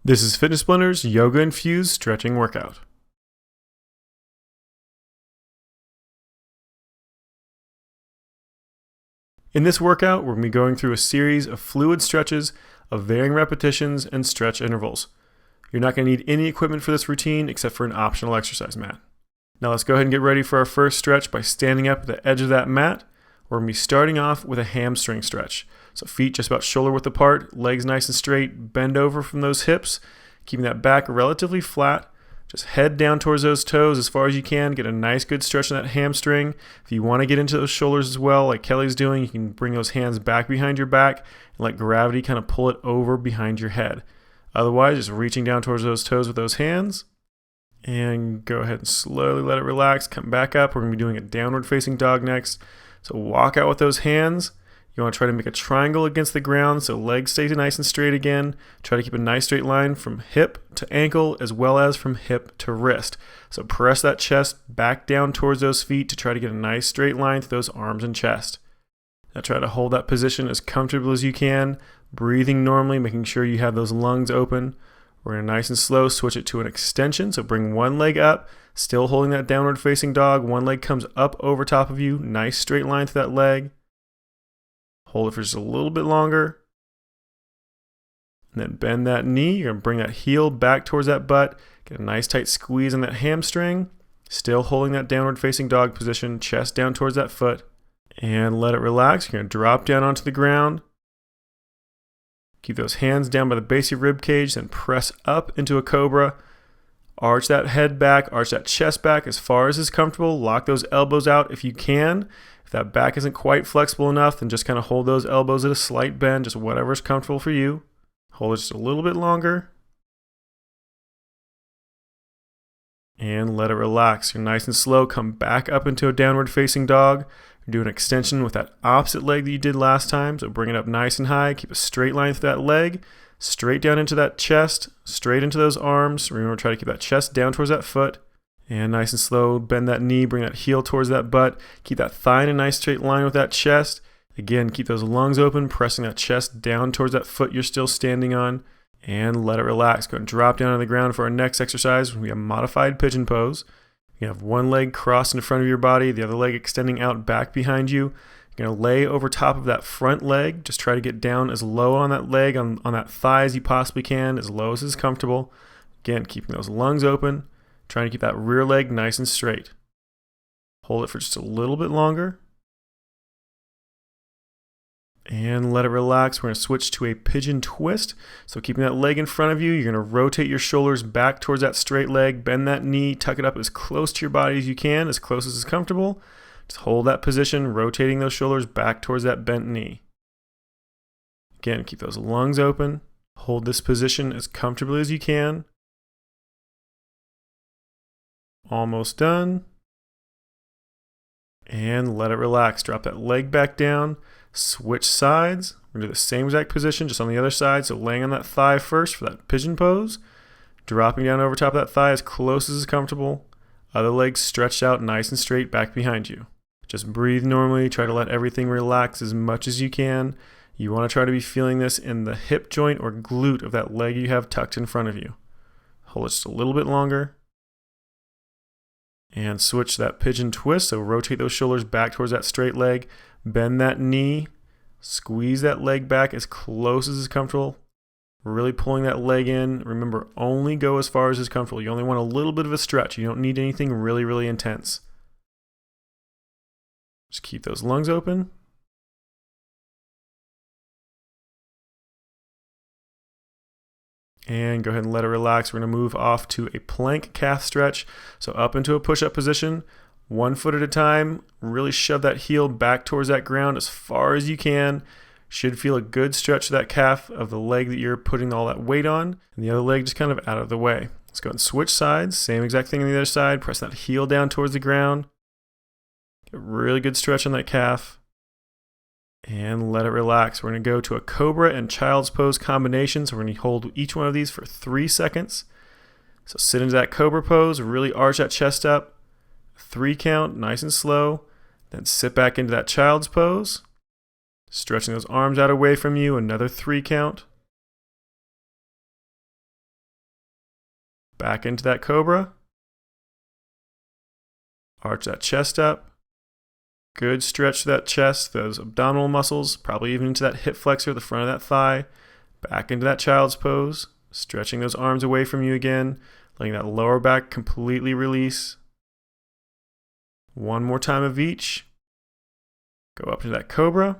This is Fitness Blender's Yoga Infused Stretching Workout. In this workout, we're going to be going through a series of fluid stretches of varying repetitions and stretch intervals. You're not going to need any equipment for this routine except for an optional exercise mat. Now let's go ahead and get ready for our first stretch by standing up at the edge of that mat. We're going to be starting off with a hamstring stretch. So feet just about shoulder width apart, legs nice and straight, bend over from those hips, keeping that back relatively flat. Just head down towards those toes as far as you can. Get a nice good stretch in that hamstring. If you want to get into those shoulders as well, like Kelly's doing, you can bring those hands back behind your back and let gravity kind of pull it over behind your head. Otherwise, just reaching down towards those toes with those hands. And go ahead and slowly let it relax. Come back up. We're going to be doing a downward facing dog next. So walk out with those hands. You want to try to make a triangle against the ground so legs stay nice and straight again. Try to keep a nice straight line from hip to ankle as well as from hip to wrist. So press that chest back down towards those feet to try to get a nice straight line through those arms and chest. Now try to hold that position as comfortable as you can, breathing normally, making sure you have those lungs open. We're going to nice and slow switch it to an extension. So bring one leg up, still holding that downward facing dog. One leg comes up over top of you. Nice straight line through that leg. Hold it for just a little bit longer. And then bend that knee. You're going to bring that heel back towards that butt. Get a nice tight squeeze on that hamstring. Still holding that downward facing dog position. Chest down towards that foot. And let it relax. You're going to drop down onto the ground. Keep those hands down by the base of your rib cage. Then press up into a cobra. Arch that head back. Arch that chest back as far as is comfortable. Lock those elbows out if you can. If that back isn't quite flexible enough, then just kind of hold those elbows at a slight bend, just whatever's comfortable for you. Hold it just a little bit longer. And let it relax. You're nice and slow. Come back up into a downward facing dog. Do an extension with that opposite leg that you did last time. So bring it up nice and high. Keep a straight line through that leg. Straight down into that chest. Straight into those arms. Remember, try to keep that chest down towards that foot. And nice and slow, bend that knee, bring that heel towards that butt. Keep that thigh in a nice straight line with that chest. Again, keep those lungs open, pressing that chest down towards that foot you're still standing on. And let it relax. Go and drop down on the ground for our next exercise. We have modified pigeon pose. You have one leg crossed in front of your body, the other leg extending out back behind you. You're going to lay over top of that front leg. Just try to get down as low on that leg, on that thigh as you possibly can, as low as is comfortable. Again, keeping those lungs open. Trying to keep that rear leg nice and straight. Hold it for just a little bit longer. And let it relax. We're going to switch to a pigeon twist. So keeping that leg in front of you, you're going to rotate your shoulders back towards that straight leg. Bend that knee. Tuck it up as close to your body as you can, as close as is comfortable. Just hold that position, rotating those shoulders back towards that bent knee. Again, keep those lungs open. Hold this position as comfortably as you can. Almost done. And let it relax. Drop that leg back down. Switch sides. We're going to do the same exact position, just on the other side. So laying on that thigh first for that pigeon pose. Dropping down over top of that thigh as close as is comfortable. Other leg stretched out nice and straight back behind you. Just breathe normally. Try to let everything relax as much as you can. You want to try to be feeling this in the hip joint or glute of that leg you have tucked in front of you. Hold it just a little bit longer. And switch that pigeon twist. So rotate those shoulders back towards that straight leg. Bend that knee. Squeeze that leg back as close as is comfortable. Really pulling that leg in. Remember, only go as far as is comfortable. You only want a little bit of a stretch. You don't need anything really, really intense. Just keep those lungs open. And go ahead and let it relax. We're going to move off to a plank calf stretch. So up into a push-up position, 1 foot at a time. Really shove that heel back towards that ground as far as you can. Should feel a good stretch to that calf of the leg that you're putting all that weight on. And the other leg just kind of out of the way. Let's go and switch sides. Same exact thing on the other side. Press that heel down towards the ground. Get a really good stretch on that calf. And let it relax. We're going to go to a cobra and child's pose combination. So we're going to hold each one of these for 3 seconds. So sit into that cobra pose, really arch that chest up. 3 count, nice and slow. Then sit back into that child's pose. Stretching those arms out away from you, another 3 count. Back into that Cobra. Arch that chest up. Good stretch to that chest, those abdominal muscles, probably even into that hip flexor, the front of that thigh. Back into that child's pose. Stretching those arms away from you again. Letting that lower back completely release. One more time of each. Go up to that Cobra.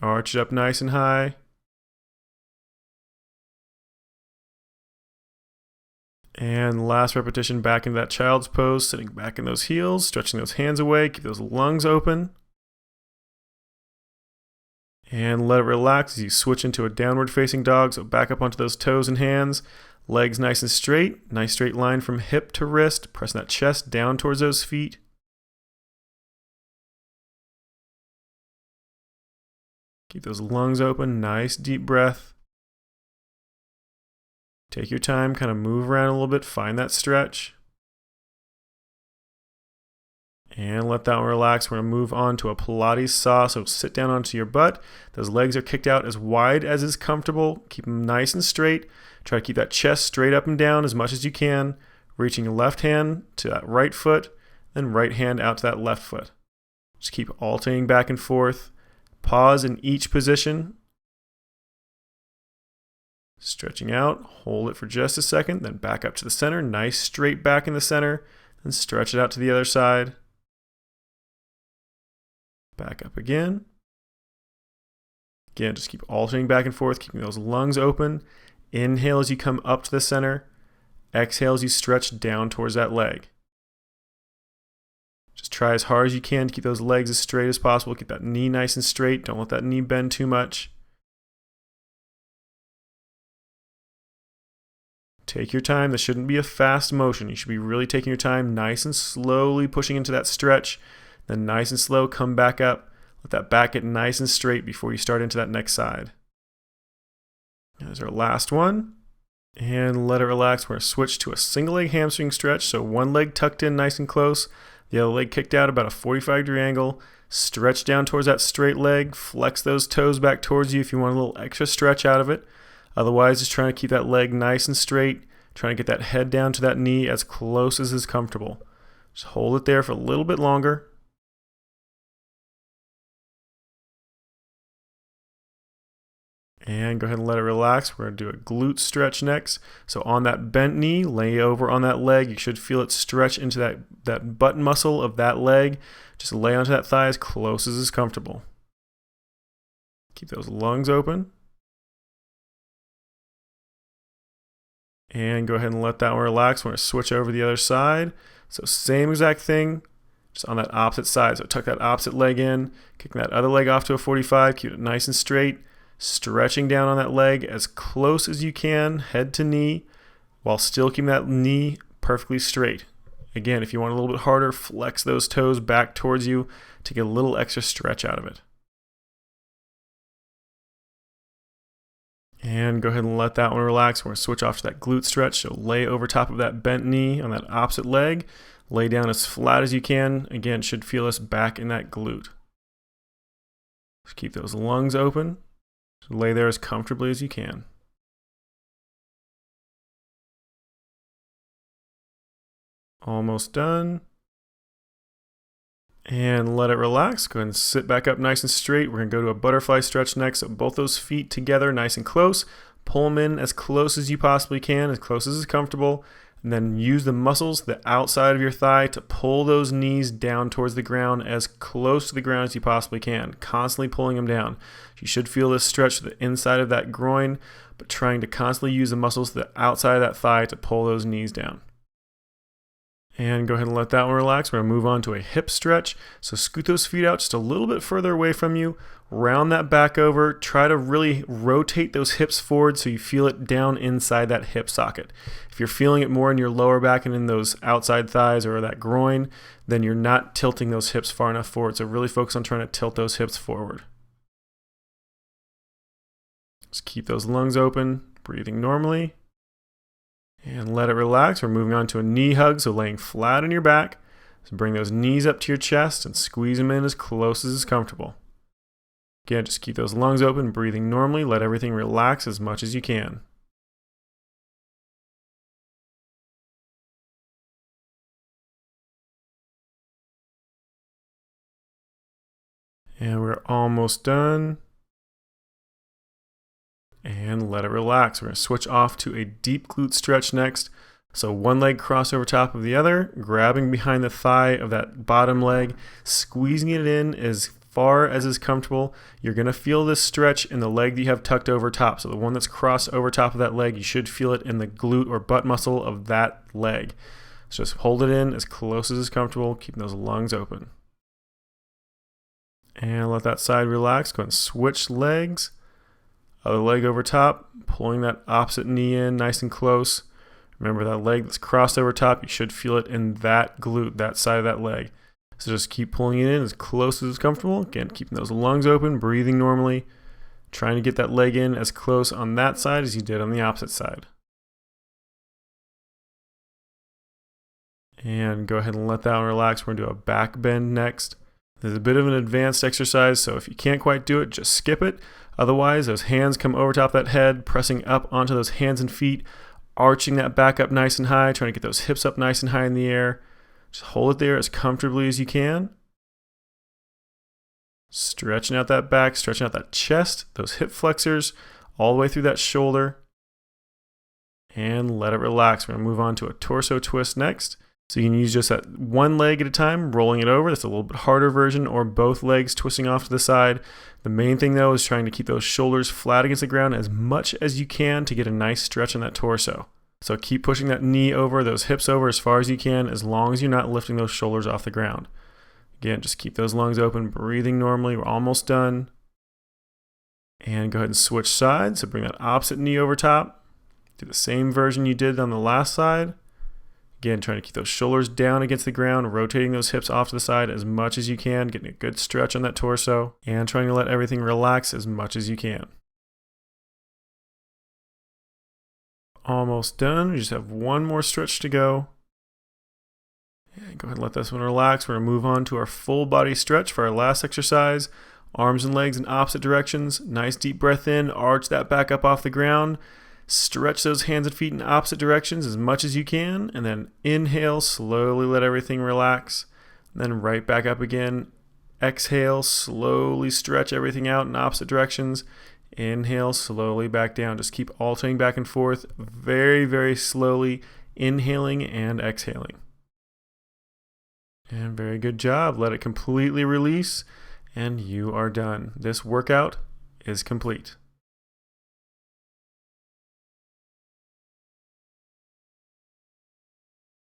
Arch it up nice and high. And last repetition back into that child's pose, sitting back in those heels, stretching those hands away, keep those lungs open. And let it relax as you switch into a downward facing dog, so back up onto those toes and hands. Legs nice and straight, nice straight line from hip to wrist, pressing that chest down towards those feet. Keep those lungs open, nice deep breath. Take your time, kind of move around a little bit, find that stretch. And let that one relax. We're going to move on to a Pilates Saw. So sit down onto your butt. Those legs are kicked out as wide as is comfortable. Keep them nice and straight. Try to keep that chest straight up and down as much as you can. Reaching your left hand to that right foot, then right hand out to that left foot. Just keep alternating back and forth. Pause in each position. Stretching out, hold it for just a second, then back up to the center. Nice straight back in the center, then stretch it out to the other side. Back up again. Again, just keep alternating back and forth, keeping those lungs open. Inhale as you come up to the center. Exhale as you stretch down towards that leg. Just try as hard as you can to keep those legs as straight as possible. Keep that knee nice and straight. Don't let that knee bend too much. Take your time. This shouldn't be a fast motion. You should be really taking your time, nice and slowly pushing into that stretch. Then nice and slow, come back up. Let that back get nice and straight before you start into that next side. There's our last one. And let it relax. We're going to switch to a single leg hamstring stretch. So one leg tucked in nice and close. The other leg kicked out about a 45-degree angle. Stretch down towards that straight leg. Flex those toes back towards you if you want a little extra stretch out of it. Otherwise, just trying to keep that leg nice and straight, trying to get that head down to that knee as close as is comfortable. Just hold it there for a little bit longer. And go ahead and let it relax. We're going to do a glute stretch next. So on that bent knee, lay over on that leg. You should feel it stretch into that butt muscle of that leg. Just lay onto that thigh as close as is comfortable. Keep those lungs open. And go ahead and let that one relax. We're going to switch over to the other side. So same exact thing, just on that opposite side. So tuck that opposite leg in, kicking that other leg off to a 45, keep it nice and straight, stretching down on that leg as close as you can, head to knee, while still keeping that knee perfectly straight. Again, if you want a little bit harder, flex those toes back towards you to get a little extra stretch out of it. And go ahead and let that one relax. We're going to switch off to that glute stretch. So lay over top of that bent knee on that opposite leg. Lay down as flat as you can. Again, should feel us back in that glute. Just keep those lungs open. So lay there as comfortably as you can. Almost done. And let it relax. Go ahead and sit back up nice and straight. We're going to go to a butterfly stretch next. So both those feet together nice and close. Pull them in as close as you possibly can, as close as is comfortable. And then use the muscles, the outside of your thigh, to pull those knees down towards the ground as close to the ground as you possibly can. Constantly pulling them down. You should feel this stretch to the inside of that groin, but trying to constantly use the muscles to the outside of that thigh to pull those knees down. And go ahead and let that one relax. We're going to move on to a hip stretch. So scoot those feet out just a little bit further away from you. Round that back over. Try to really rotate those hips forward so you feel it down inside that hip socket. If you're feeling it more in your lower back and in those outside thighs or that groin, then you're not tilting those hips far enough forward. So really focus on trying to tilt those hips forward. Just keep those lungs open, breathing normally. And let it relax. We're moving on to a knee hug, so laying flat on your back. So bring those knees up to your chest and squeeze them in as close as is comfortable. Again, just keep those lungs open, breathing normally. Let everything relax as much as you can. And we're almost done. And let it relax. We're going to switch off to a deep glute stretch next. So one leg crossed over top of the other, grabbing behind the thigh of that bottom leg, squeezing it in as far as is comfortable. You're going to feel this stretch in the leg that you have tucked over top. So the one that's crossed over top of that leg, you should feel it in the glute or butt muscle of that leg. So just hold it in as close as is comfortable, keeping those lungs open. And let that side relax. Go ahead and switch legs. Other leg over top, pulling that opposite knee in nice and close. Remember that leg that's crossed over top, you should feel it in that glute, that side of that leg. So just keep pulling it in as close as is comfortable. Again, keeping those lungs open, breathing normally. Trying to get that leg in as close on that side as you did on the opposite side. And go ahead and let that one relax. We're going to do a back bend next. This is a bit of an advanced exercise, so if you can't quite do it, just skip it. Otherwise, those hands come over top of that head, pressing up onto those hands and feet, arching that back up nice and high, trying to get those hips up nice and high in the air. Just hold it there as comfortably as you can. Stretching out that back, stretching out that chest, those hip flexors, all the way through that shoulder. And let it relax. We're going to move on to a torso twist next. So you can use just that one leg at a time, rolling it over. That's a little bit harder version, or both legs twisting off to the side. The main thing though is trying to keep those shoulders flat against the ground as much as you can to get a nice stretch on that torso. So keep pushing that knee over, those hips over as far as you can, as long as you're not lifting those shoulders off the ground. Again, just keep those lungs open, breathing normally. We're almost done. And go ahead and switch sides. So bring that opposite knee over top. Do the same version you did on the last side. Again, trying to keep those shoulders down against the ground, rotating those hips off to the side as much as you can, getting a good stretch on that torso, and trying to let everything relax as much as you can. Almost done. We just have one more stretch to go. And go ahead and let this one relax. We're going to move on to our full body stretch for our last exercise. Arms and legs in opposite directions. Nice deep breath in, arch that back up off the ground. Stretch those hands and feet in opposite directions as much as you can, and then inhale, slowly let everything relax. And then right back up again. Exhale, slowly stretch everything out in opposite directions. Inhale, slowly back down. Just keep alternating back and forth, very, very slowly, inhaling and exhaling. And very good job. Let it completely release, and you are done. This workout is complete.